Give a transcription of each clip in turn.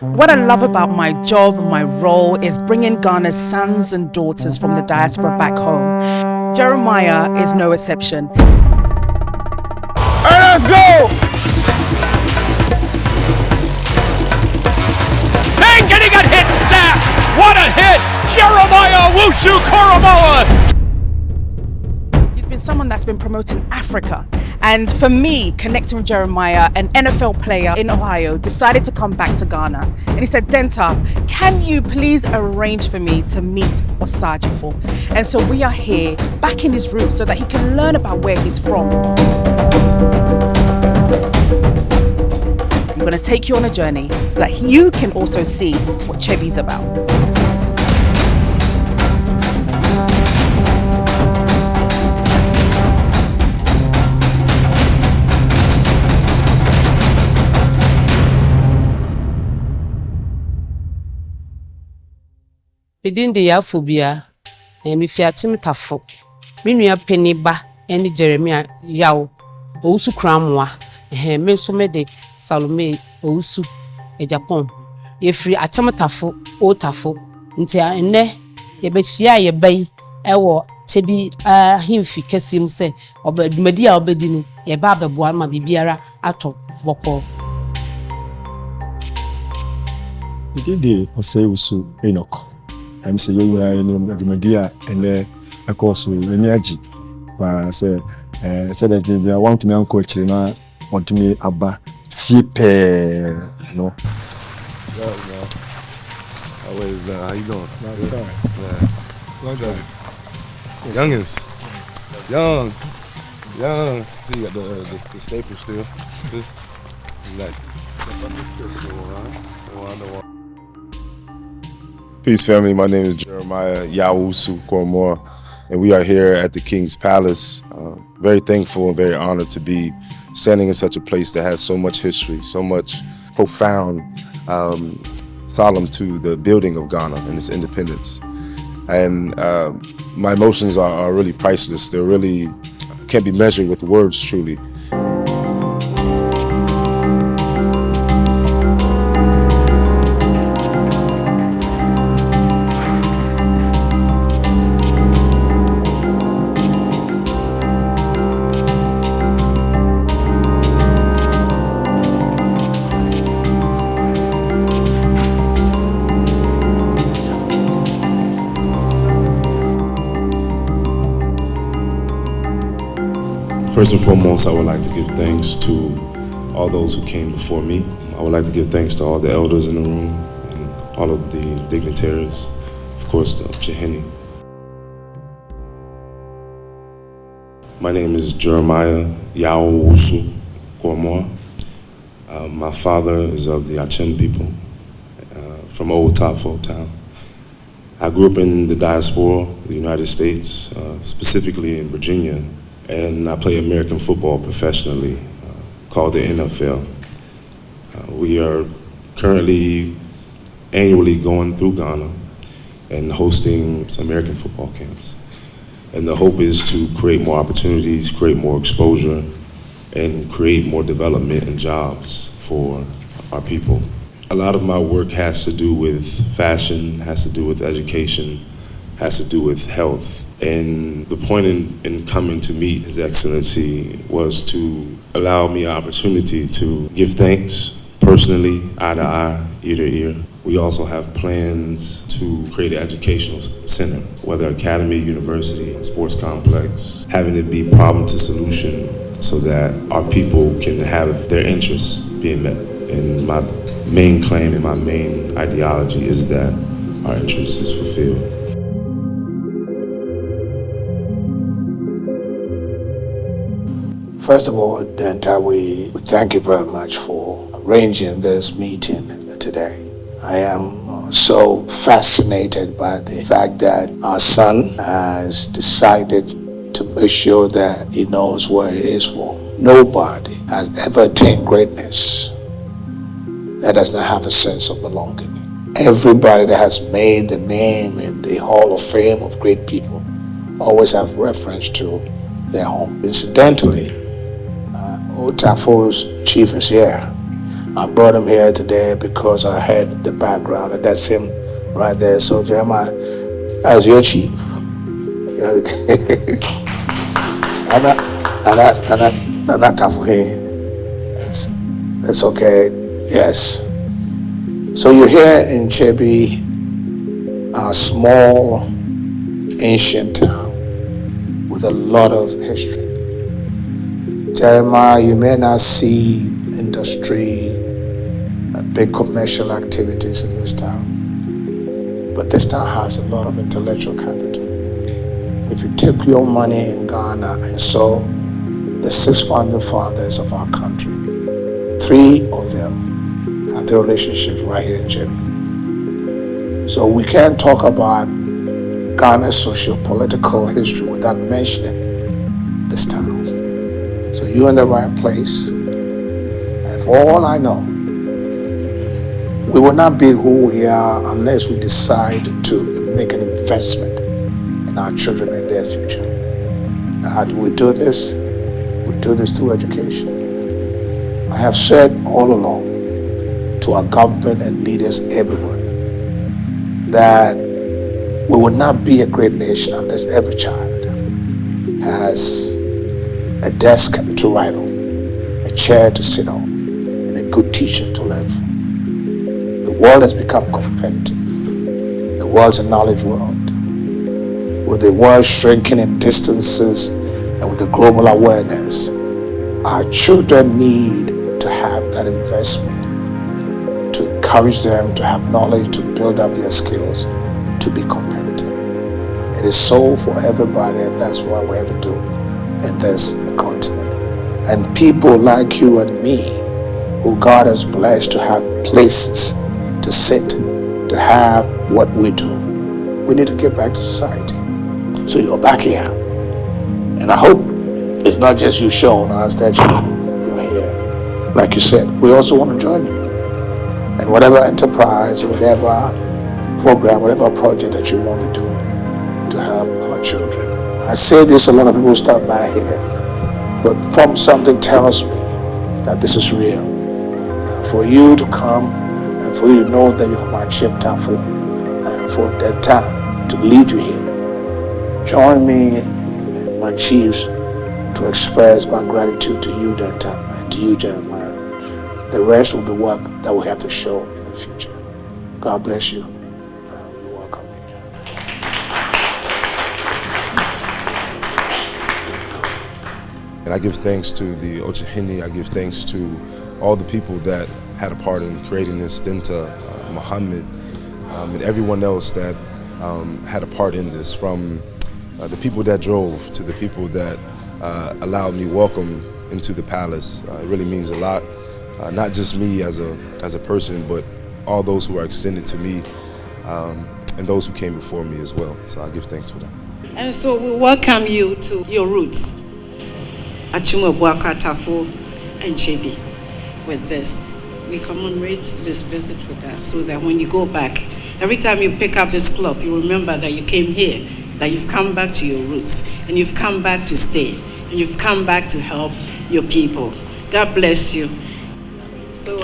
What I love about my job, my role, is bringing Ghana's sons and daughters from the diaspora back home. Jeremiah is no exception. Let's go! Dang, and he got hit and sacked! What a hit! Jeremiah Owusu-Koramoah! He's been someone that's been promoting Africa. And for me, connecting with Jeremiah, an NFL player in Ohio decided to come back to Ghana. And he said, Denta, can you please arrange for me to meet Osagyefo? And so we are here, back in his roots, so that he can learn about where he's from. I'm going to take you on a journey so that you can also see what Chebi's about. Within the Yafubia, and if you are Timitafo, Minia Peniba, and Jeremiah Owusu-Koramoah, and Mensomede Salome Owusu, a Japan. If you are Tamatafo, Otafo, until I ne, ye besia ye bay, ewo, Chebi, him fi Kessim say, or Media obedini, ye baba boama bibiara, ato, boko. Within the Osagyefo Enoch. I'm saying you are in the media and of course lineage. But say that they want to me uncle China, want to me abba fipe, no. Yeah, man. Always, how you doing? Yeah. Long time. Youngins. Young. See, you got the staple still. This, like. Peace, family. My name is Jeremiah Owusu-Koramoah, and we are here at the King's Palace. Very thankful and very honored to be standing in such a place that has so much history, so much profound, solemn to the building of Ghana and its independence. And my emotions are really priceless. They're really can't be measured with words, truly. First and foremost, I would like to give thanks to all those who came before me. I would like to give thanks to all the elders in the room and all of the dignitaries, of course, the Chihini. My name is Jeremiah Owusu-Koramoah. My father is of the Akyim people from Old Tafo town. I grew up in the diaspora, the United States, specifically in Virginia. And I play American football professionally, called the NFL. We are currently annually going through Ghana and hosting some American football camps. And the hope is to create more opportunities, create more exposure, and create more development and jobs for our people. A lot of my work has to do with fashion, has to do with education, has to do with health. And the point in coming to meet His Excellency was to allow me an opportunity to give thanks personally, eye to eye, ear to ear. We also have plans to create an educational center, whether academy, university, sports complex, having it be problem to solution so that our people can have their interests being met. And my main claim and my main ideology is that our interest is fulfilled. First of all, Denta, we thank you very much for arranging this meeting today. I am so fascinated by the fact that our son has decided to make sure that he knows where he is from. Nobody has ever attained greatness that does not have a sense of belonging. Everybody that has made the name in the Hall of Fame of great people always have reference to their home. Incidentally, Otafo's chief is here. I brought him here today because I had the background, and that's him right there. So Jeremiah, as your chief, you know, I'm not tough for him. That's okay. Yes. So you're here in Chebi, a small, ancient town with a lot of history. Jeremiah, you may not see industry, big commercial activities in this town, but this town has a lot of intellectual capital. If you take your money in Ghana and saw the 6 founding fathers of our country, 3 of them have their relationships right here in Chebi. So we can't talk about Ghana's socio-political history without mentioning this town. So you're in the right place. And for all I know, we will not be who we are unless we decide to make an investment in our children and their future. Now, how do we do this? We do this through education. I have said all along to our government and leaders everywhere that we will not be a great nation unless every child has a desk to write on, a chair to sit on, and a good teacher to learn from. The world has become competitive. The world's a knowledge world. With the world shrinking in distances and with the global awareness, our children need to have that investment to encourage them to have knowledge, to build up their skills, to be competitive. It is so for everybody, and that's what we have to do in this continent. And people like you and me, who God has blessed to have places to sit, to have what we do, we need to give back to society. So you're back here, and I hope it's not just you showing us that you're here. Like you said, we also want to join you. And whatever enterprise, whatever program, whatever project that you want to do to help our children. I say this, a lot of people stop by here, but from something tells me that this is real. And for you to come and for you to know that you have my chip tafu and for that time to lead you here, join me and my chiefs to express my gratitude to you, Danta, and to you, Jeremiah. The rest will be work that we have to show in the future. God bless you. You're welcome. And I give thanks to the Ochehini, I give thanks to all the people that had a part in creating this, Dinta, Muhammad, and everyone else that had a part in this, from the people that drove to the people that allowed me welcome into the palace. It really means a lot. Not just me as a person, but all those who are extended to me, and those who came before me as well. So I give thanks for that. And so we welcome you to your roots, Achimwebwakatafo and Chebi. With this, we commemorate this visit with us, so that when you go back, every time you pick up this cloth, you remember that you came here, that you've come back to your roots, and you've come back to stay, and you've come back to help your people. God bless you. So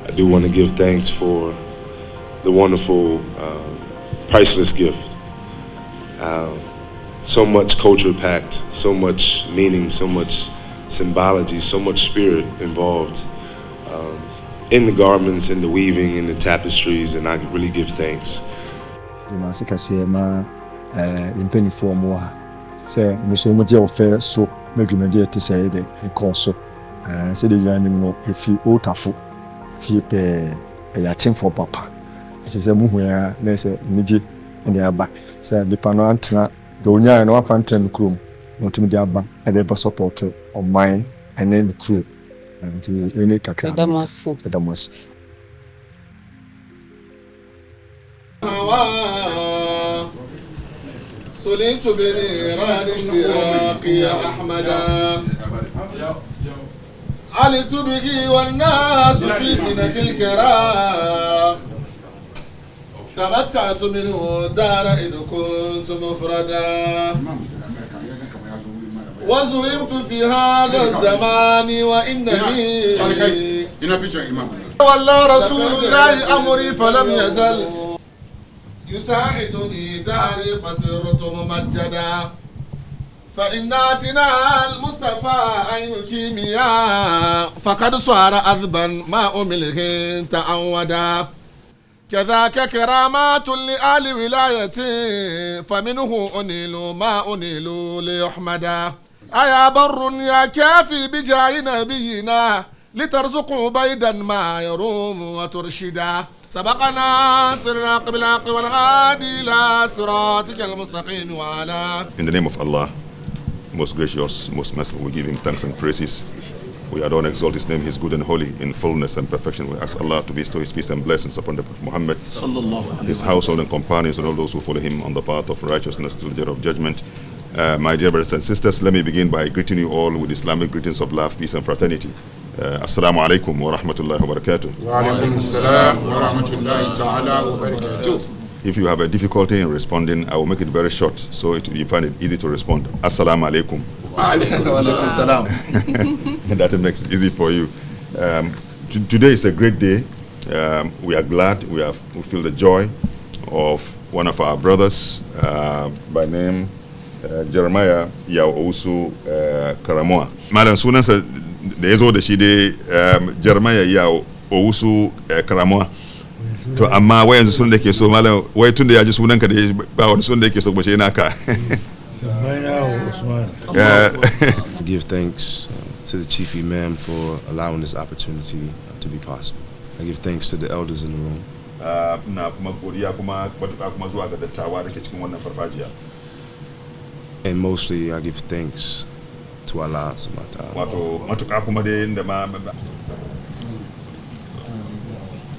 I do want to give thanks for the wonderful, priceless gift. So much culture packed, so much meaning, so much symbology, so much spirit involved in the garments, in the weaving, in the tapestries, and I really give thanks. Say musomudia ofe so medwumadi ate say de ekoso say de yanim no efi otafu fi pe ya chimfo papa it say muhu ya na say niji ndi aba say lipa no antena do nya na wafa antena krom no tumi di aba e be support on mine and then the crew and we need kakra the damos. سلمت بنيران اشتياقي يا أحمدا علمت بك والناس في سنة الكرام تمتعت منه الدار إذ كنت مفردا وزهمت في هذا الزمان وإنني والله رسول الله أمري فلم يزل يساعدني داري فصرت ممجدا فإناتنا المصطفى عين كيمياء فقد صار أذبا ما أمله تعودا كذاك كرامات لآل ولايتي فمنه أنيل ما أنيل ليحمدا أيا بر يا كافي بجاي نبينا لترزقوا بيدا ما يروم وترشدا سبقنا صراط بالحق والهادي إلى صراطك المستقيم وعلى. In the name of Allah, most gracious, most merciful, we give him thanks and praises. We adore and exalt his name. He is good and holy in fullness and perfection. We ask Allah to bestow his peace and blessings upon the Prophet Muhammad, his household and companions, and all those who follow him on the path of righteousness till the day of judgment. My dear brothers and sisters, let me begin by greeting you all with Islamic greetings of love, peace and fraternity. Assalamu alaikum wa rahmatullahi wa barakatuh. Wa alaikum assalam wa rahmatullahi ta'ala wa barakatuh. If you have a difficulty in responding, I will make it very short so you find it easy to respond. Assalamu alaikum. Wa alaikum assalam. And that makes it easy for you. Today is a great day. We are glad. We feel the joy of one of our brothers by name Jeremiah Owusu-Koramoah. Madam sunansa da ya zo da shi dai Jeremiah Owusu-Koramoah. To amma wai yanzu sunan da ke so malam wai tun da ya ji sunanka da ba wani sunan da yake so ba shi naka. Give thanks to the Chief Imam for allowing this opportunity to be possible. I give thanks to the elders in the room. And mostly I give thanks to Allah subhanahu wa ta'ala.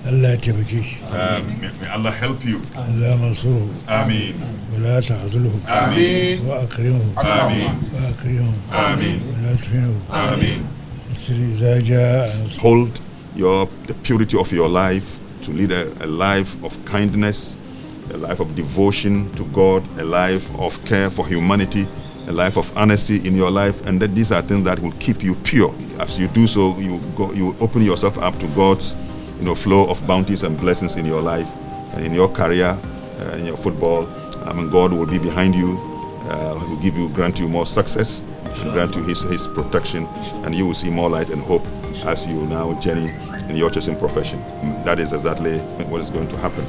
Allah taimake shi. May Allah help you. Allah mansuru. Ameen. Wala ta'zuluhu. Ameen. Wa akrimuhu. Ameen. Wa akrimuhu. Ameen. Wala tuhinu. Ameen. Siri idha jaa. Hold the purity of your life to lead a life of kindness, a life of devotion to God, a life of care for humanity, a life of honesty in your life, and that these are things that will keep you pure. As you do so, you open yourself up to God's flow of bounties and blessings in your life and in your career, in your football. God will be behind you, will grant you more success, and grant you his protection, and you will see more light and hope as you now journey in your chosen profession. That is exactly what is going to happen.